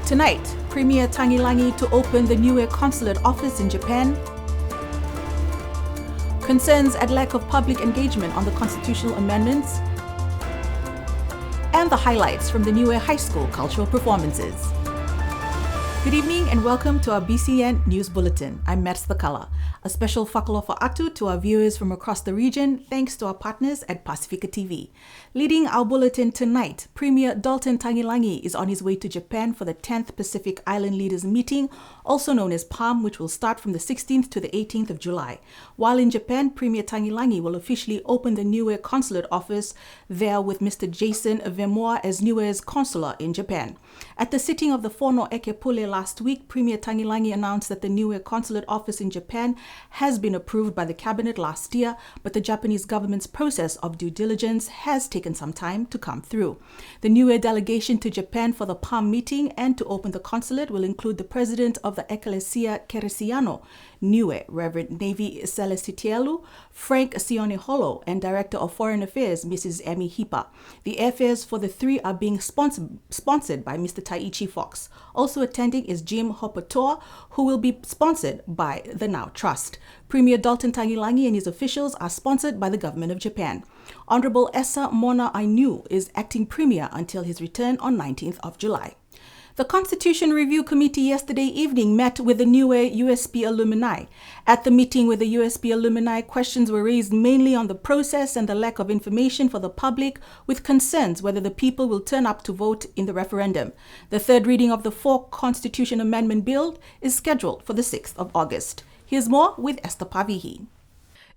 Tonight, Premier Tangili to open the Niue consulate office in Japan. Concerns at lack of public engagement on the constitutional amendments. And the highlights from the Niue High School cultural performances. Good evening and welcome to our BCN News Bulletin. I'm Mers Thakala. A special whakalofa atu to our viewers from across the region, thanks to our partners at Pacifica TV. Leading our bulletin tonight, Premier Dalton Tangili is on his way to Japan for the 10th Pacific Island Leaders Meeting, also known as PALM, which will start from the 16th to the 18th of July. While in Japan, Premier Tangili will officially open the Niue consulate office there with Mr. Jason Vemoa as Niue's consular in Japan. At the sitting of the Fono Ekepule last week, Premier Tangili announced that the Niue consulate office in Japan has been approved by the cabinet last year, but the Japanese government's process of due diligence has taken some time to come through. The Niue delegation to Japan for the PALM meeting and to open the consulate will include the president of the Ecclesia Keresiano Niue, Reverend Navy Salesa, Frank Sioneholo, and Director of Foreign Affairs, Mrs. Emi Hipa. The airfares for the three are being sponsored by Mr. Taiichi Fox. Also attending is Jim Hopotoa, who will be sponsored by the Now Trust. Premier Dalton Tangili and his officials are sponsored by the government of Japan. Honorable Esa Mona Ainu is acting premier until his return on 19th of July. The Constitution Review Committee yesterday evening met with the Niue USP Alumni. At the meeting with the USP Alumni, questions were raised mainly on the process and the lack of information for the public, with concerns whether the people will turn up to vote in the referendum. The third reading of the 4th Constitution Amendment Bill is scheduled for the 6th of August. Here's more with Esther Pavihi.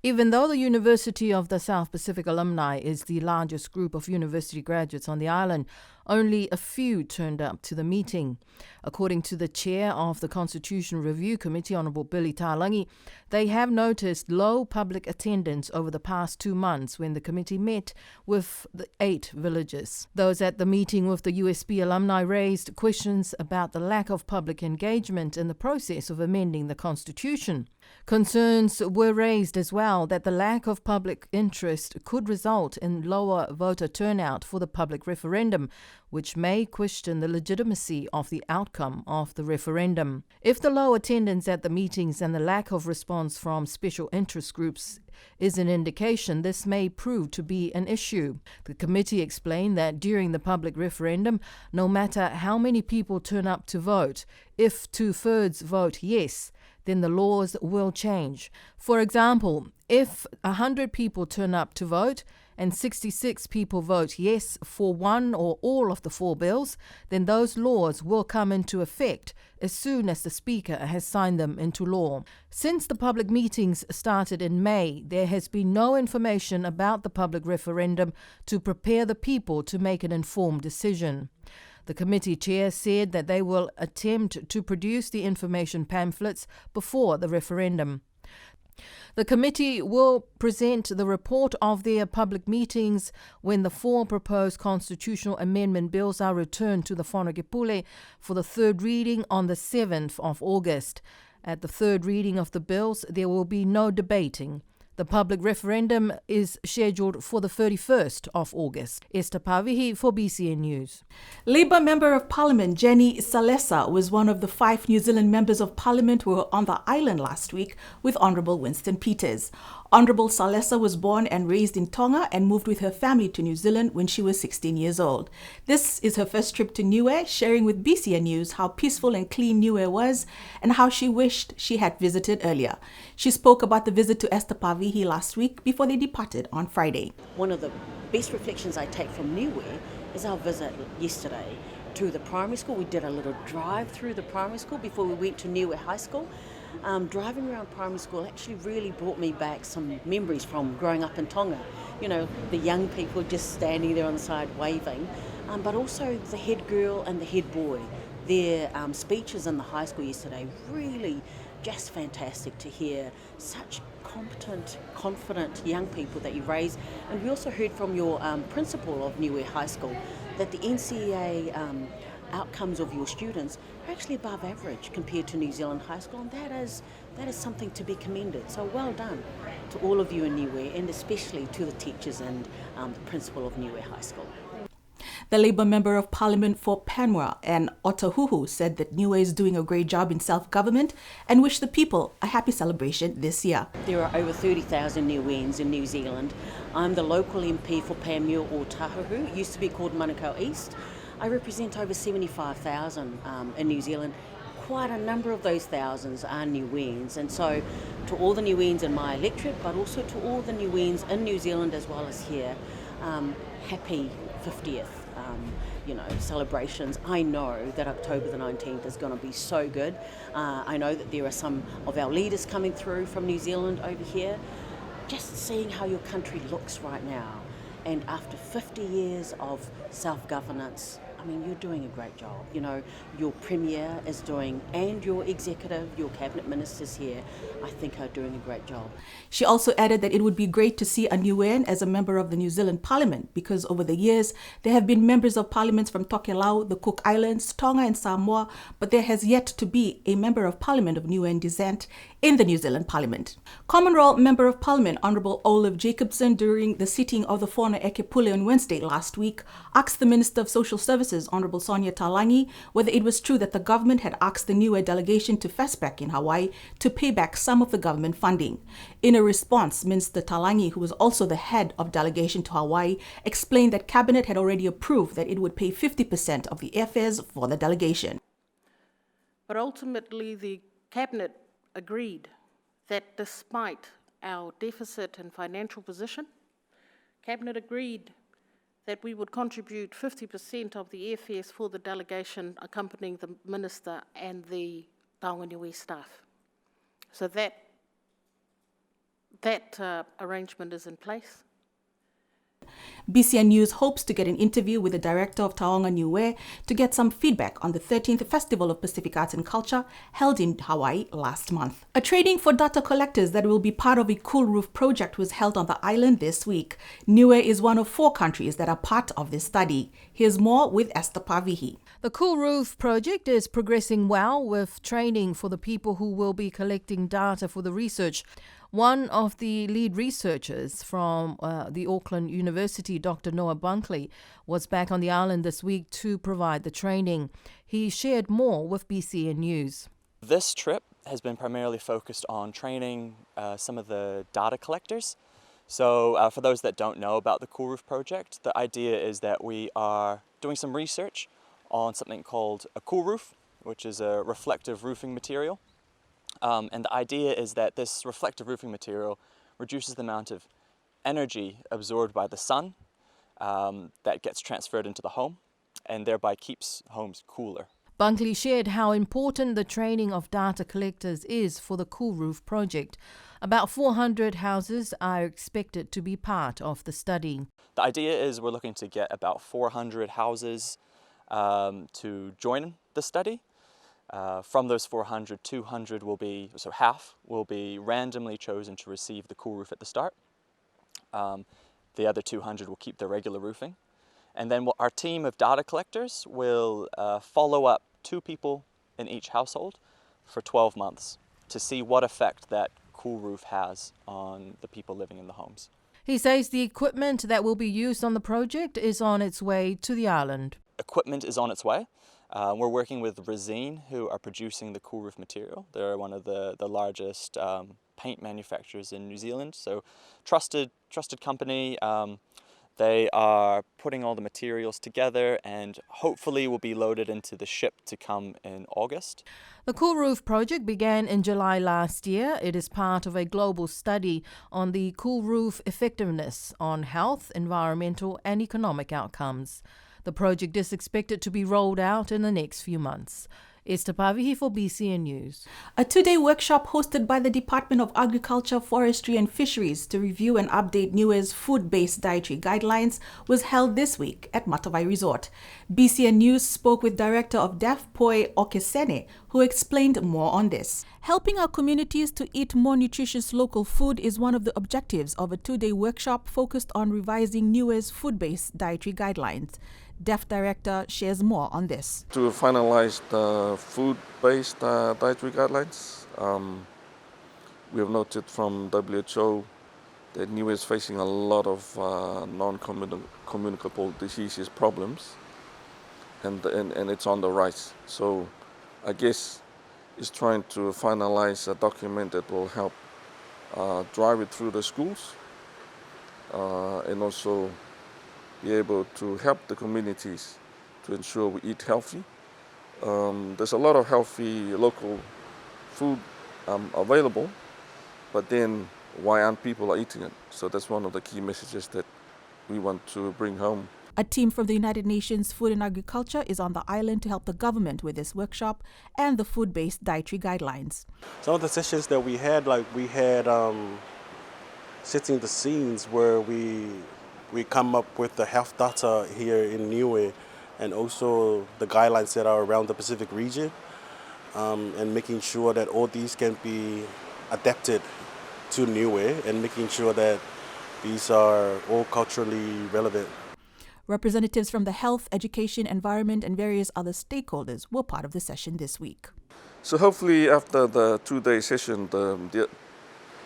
Even though the University of the South Pacific Alumni is the largest group of university graduates on the island, only a few turned up to the meeting. According to the chair of the Constitution Review Committee, Honourable Billy Talang, they have noticed low public attendance over the past 2 months when the committee met with the 8 villages. Those at the meeting with the USP alumni raised questions about the lack of public engagement in the process of amending the Constitution. Concerns were raised as well that the lack of public interest could result in lower voter turnout for the public referendum, which may question the legitimacy of the outcome of the referendum. If the low attendance at the meetings and the lack of response from special interest groups is an indication, this may prove to be an issue. The committee explained that during the public referendum, no matter how many people turn up to vote, if 2/3 vote yes, then the laws will change. For example, if 100 people turn up to vote and 66 people vote yes for one or all of the 4 bills, then those laws will come into effect as soon as the Speaker has signed them into law. Since the public meetings started in May, there has been no information about the public referendum to prepare the people to make an informed decision. The committee chair said that they will attempt to produce the information pamphlets before the referendum. The committee will present the report of their public meetings when the 4 proposed constitutional amendment bills are returned to the Whanokepule for the 3rd reading on the 7th of August. At the 3rd reading of the bills, there will be no debating. The public referendum is scheduled for the 31st of August. Esther Pavihi for BCN News. Labour Member of Parliament Jenny Salesa was one of the 5 New Zealand members of Parliament who were on the island last week with Honourable Winston Peters. Honourable Salesa was born and raised in Tonga and moved with her family to New Zealand when she was 16 years old. This is her first trip to Niue, sharing with BCN News how peaceful and clean Niue was and how she wished she had visited earlier. She spoke about the visit to Esther Pavihi last week before they departed on Friday. One of the best reflections I take from Niue is our visit yesterday to the primary school. We did a little drive through the primary school before we went to Niue High School. Driving around primary school actually really brought me back some memories from growing up in Tonga. You know, the young people just standing there on the side waving, but also the head girl and the head boy. Their speeches in the high school yesterday, really just fantastic to hear such competent, confident young people that you raise. And we also heard from your principal of Niue High School that the NCEA outcomes of your students are actually above average compared to New Zealand high school, and that is something to be commended. So well done to all of you in Niue, and especially to the teachers and the principal of Niue High School. The Labour Member of Parliament for Panmure and Otahuhu said that Niue is doing a great job in self-government and wished the people a happy celebration this year. There are over 30,000 Niueans in New Zealand. I'm the local MP for Panmure or Tahuhu. It used to be called Manukau East. I represent over 75,000 in New Zealand. Quite a number of those thousands are Niueans, and so to all the Niueans in my electorate, but also to all the Niueans in New Zealand as well as here, happy 50th celebrations. I know that October the 19th is going to be so good. I know that there are some of our leaders coming through from New Zealand over here. Just seeing how your country looks right now, and after 50 years of self-governance, I mean, you're doing a great job. You know, your Premier is doing, and your executive, your cabinet ministers here, I think are doing a great job. She also added that it would be great to see a Niuean as a member of the New Zealand Parliament because over the years, there have been members of parliaments from Tokelau, the Cook Islands, Tonga and Samoa, but there has yet to be a member of parliament of Niuean descent in the New Zealand Parliament. Common Role Member of Parliament Honourable Olive Jacobson, during the sitting of the Whānau Eke Pule on Wednesday last week, asked the Minister of Social Services, Honourable Sonia Talang, whether it was true that the government had asked the Niue delegation to FASPAC in Hawaii to pay back some of the government funding. In a response, Minister Talang, who was also the head of delegation to Hawaii, explained that Cabinet had already approved that it would pay 50% of the airfares for the delegation. But ultimately, the Cabinet agreed that despite our deficit and financial position, Cabinet agreed that we would contribute 50% of the airfares for the delegation accompanying the Minister and the Taonga Niue staff. So that arrangement is in place. BCN News hopes to get an interview with the director of Taonga Niue to get some feedback on the 13th Festival of Pacific Arts and Culture held in Hawaii last month. A training for data collectors that will be part of a Cool Roof project was held on the island this week. Niue is one of 4 countries that are part of this study. Here's more with Esther Pavihi. The Cool Roof project is progressing well with training for the people who will be collecting data for the research. One of the lead researchers from the Auckland University, Dr. Noah Bunkley, was back on the island this week to provide the training. He shared more with BCN News. This trip has been primarily focused on training some of the data collectors. So for those that don't know about the Cool Roof project, the idea is that we are doing some research on something called a cool roof, which is a reflective roofing material. And the idea is that this reflective roofing material reduces the amount of energy absorbed by the sun that gets transferred into the home and thereby keeps homes cooler. Bunkley shared how important the training of data collectors is for the Cool Roof project. About 400 houses are expected to be part of the study. The idea is we're looking to get about 400 houses to join the study. From those 400, 200 will be, so half will be randomly chosen to receive the Cool Roof at the start. The other 200 will keep their regular roofing. And then our team of data collectors will follow up 2 people in each household for 12 months to see what effect that Cool Roof has on the people living in the homes. He says the equipment that will be used on the project is on its way to the island. Equipment is on its way. We're working with Resine, who are producing the Cool Roof material. They're one of the largest paint manufacturers in New Zealand, so trusted company. They are putting all the materials together and hopefully will be loaded into the ship to come in August. The Cool Roof project began in July last year. It is part of a global study on the Cool Roof effectiveness on health, environmental and economic outcomes. The project is expected to be rolled out in the next few months. Esther Pavihi for BCN News. A 2-day workshop hosted by the Department of Agriculture, Forestry and Fisheries to review and update Niue's food-based dietary guidelines was held this week at Matavai Resort. BCN News spoke with Director of DEF, Poi Okesene, who explained more on this. Helping our communities to eat more nutritious local food is one of the objectives of a 2-day workshop focused on revising Niue's food-based dietary guidelines. DEF Director shares more on this. To finalize the food-based dietary guidelines, we have noted from WHO that Niue is facing a lot of non-communicable diseases problems. and it's on the rise. So I guess it's trying to finalize a document that will help drive it through the schools and also be able to help the communities to ensure we eat healthy. There's a lot of healthy local food available, but then why aren't people eating it? So that's one of the key messages that we want to bring home. A team from the United Nations Food and Agriculture is on the island to help the government with this workshop and the food-based dietary guidelines. Some of the sessions that we had, setting the scenes where we come up with the health data here in Niue and also the guidelines that are around the Pacific region, and making sure that all these can be adapted to Niue and making sure that these are all culturally relevant. Representatives from the health, education, environment, and various other stakeholders were part of the session this week. So hopefully after the 2-day session,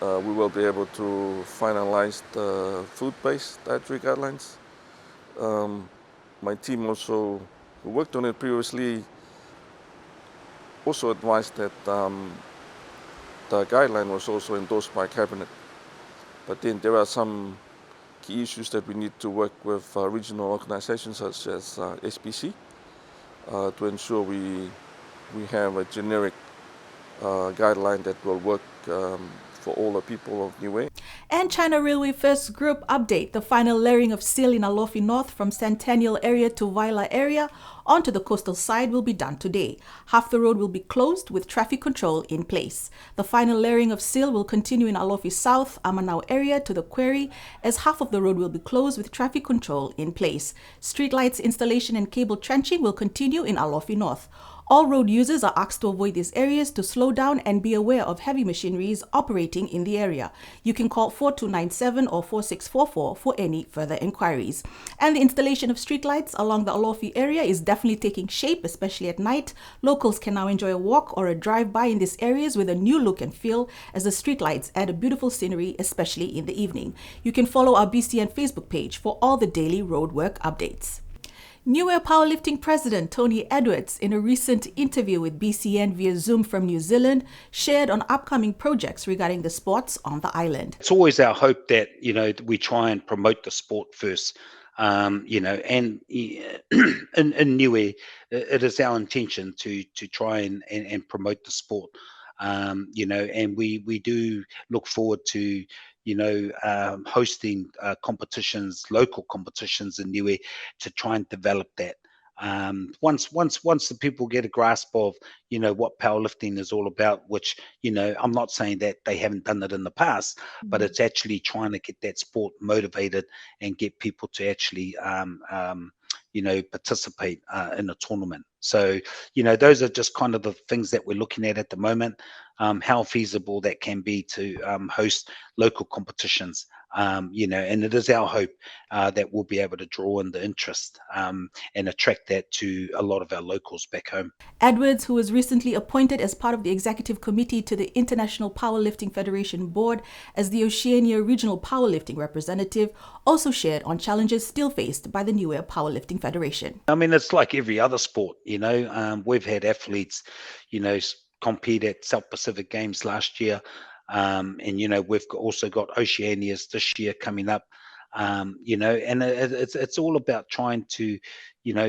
we will be able to finalize the food-based dietary guidelines. My team also, who worked on it previously, also advised that the guideline was also endorsed by Cabinet. But then there are some key issues that we need to work with regional organizations such as SPC to ensure we have a generic guideline that will work for all the people of Niue. And China Railway First Group update. The final layering of steel in Alofi North from Centennial area to Vaila area onto the coastal side will be done today. Half the road will be closed with traffic control in place. The final layering of steel will continue in Alofi South, Amanao area to the quarry, as half of the road will be closed with traffic control in place. Streetlights installation and cable trenching will continue in Alofi North. All road users are asked to avoid these areas to slow down and be aware of heavy machineries operating in the area. You can call 4297 or 4644 for any further inquiries. And the installation of streetlights along the Alofi area is definitely taking shape, especially at night. Locals can now enjoy a walk or a drive-by in these areas with a new look and feel as the streetlights add a beautiful scenery, especially in the evening. You can follow our BCN Facebook page for all the daily roadwork updates. Niue Powerlifting President Tony Edwards, in a recent interview with BCN via Zoom from New Zealand, shared on upcoming projects regarding the sports on the island. It's always our hope that, we try and promote the sport first, and in Niue, it is our intention to try and promote the sport, and we do look forward to hosting competitions, local competitions in Niue to try and develop that. Once the people get a grasp of what powerlifting is all about, which I'm not saying that they haven't done it in the past, but it's actually trying to get that sport motivated and get people to actually participate in a tournament. So those are just kind of the things that we're looking at the moment. How feasible that can be to host local competitions, and it is our hope that we'll be able to draw in the interest and attract that to a lot of our locals back home. Edwards, who was recently appointed as part of the executive committee to the International Powerlifting Federation Board as the Oceania Regional Powerlifting representative, also shared on challenges still faced by the Niue Powerlifting Federation. I mean, it's like every other sport, we've had athletes, compete at South Pacific Games last year. And we've also got Oceanias this year coming up, and it's all about trying to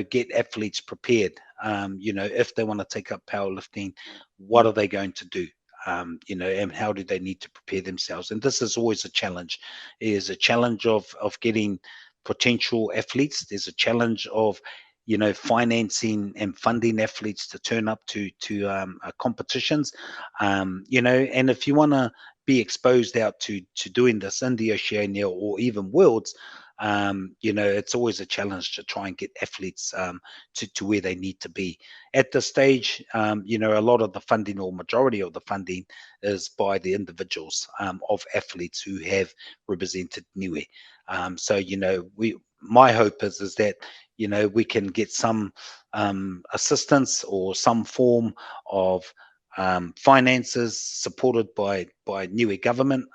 get athletes prepared. If they want to take up powerlifting, what are they going to do? And how do they need to prepare themselves? And this is always a challenge. It is a challenge of getting potential athletes. There's a challenge of financing and funding athletes to turn up to competitions, and if you want to be exposed out to doing this in the Oceania or even Worlds, it's always a challenge to try and get athletes to where they need to be. At this stage, a lot of the funding or majority of the funding is by the individuals of athletes who have represented Niue. So, my hope is that we can get some assistance or some form of finances supported by Niue government,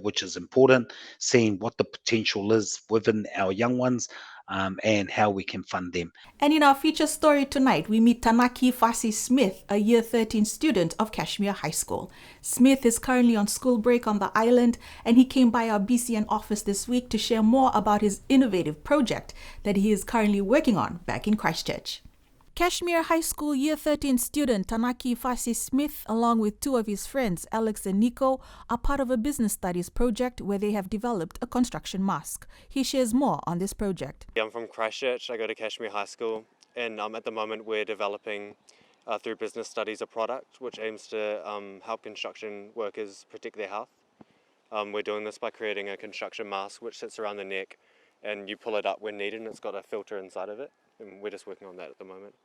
which is important, seeing what the potential is within our young ones, and how we can fund them. And in our feature story tonight, we meet Tanaki Fasi Smith, a Year 13 student of Kashmir High School. Smith is currently on school break on the island, and he came by our BCN office this week to share more about his innovative project that he is currently working on back in Christchurch. Kashmir High School Year 13 student Tanaki Fasi Smith, along with two of his friends, Alex and Nico, are part of a business studies project where they have developed a construction mask. He shares more on this project. I'm from Christchurch. I go to Kashmir High School, and at the moment we're developing through business studies a product which aims to help construction workers protect their health. We're doing this by creating a construction mask which sits around the neck, and you pull it up when needed, and it's got a filter inside of it. And we're just working on that at the moment.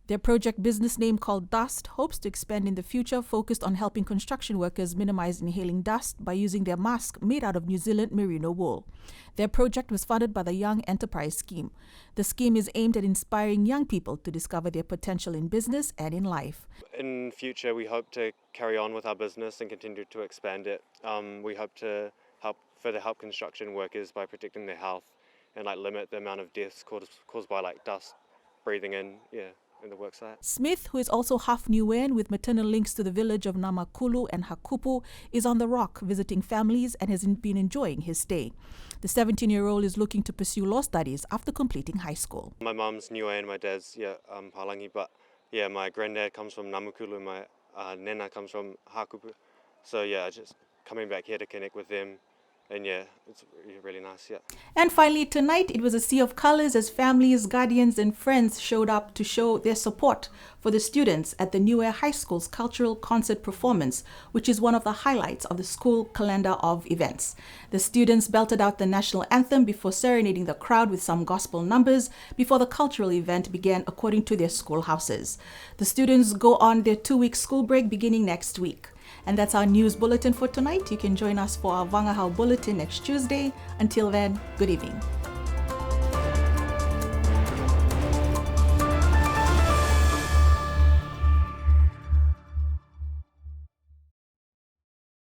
Their project business name called Dust hopes to expand in the future, focused on helping construction workers minimize inhaling dust by using their mask made out of New Zealand merino wool. Their project was funded by the Young Enterprise Scheme. The scheme is aimed at inspiring young people to discover their potential in business and in life. In future, we hope to carry on with our business and continue to expand it. We hope to further help construction workers by protecting their health and limit the amount of deaths caused by dust breathing in the worksite. Smith, who is also half Niuean with maternal links to the village of Namakulu and Hakupu, is on the rock visiting families and has been enjoying his stay. The 17-year-old is looking to pursue law studies after completing high school. My mum's Niuean, my dad's Palangi, but my granddad comes from Namakulu and my nana comes from Hakupu. So just coming back here to connect with them. And it's really nice, And finally, tonight, it was a sea of colors as families, guardians, and friends showed up to show their support for the students at the Niue High School's cultural concert performance, which is one of the highlights of the school calendar of events. The students belted out the national anthem before serenading the crowd with some gospel numbers before the cultural event began according to their schoolhouses. The students go on their 2-week school break beginning next week. And that's our news bulletin for tonight. You can join us for our Vangahau Bulletin next Tuesday. Until then, good evening.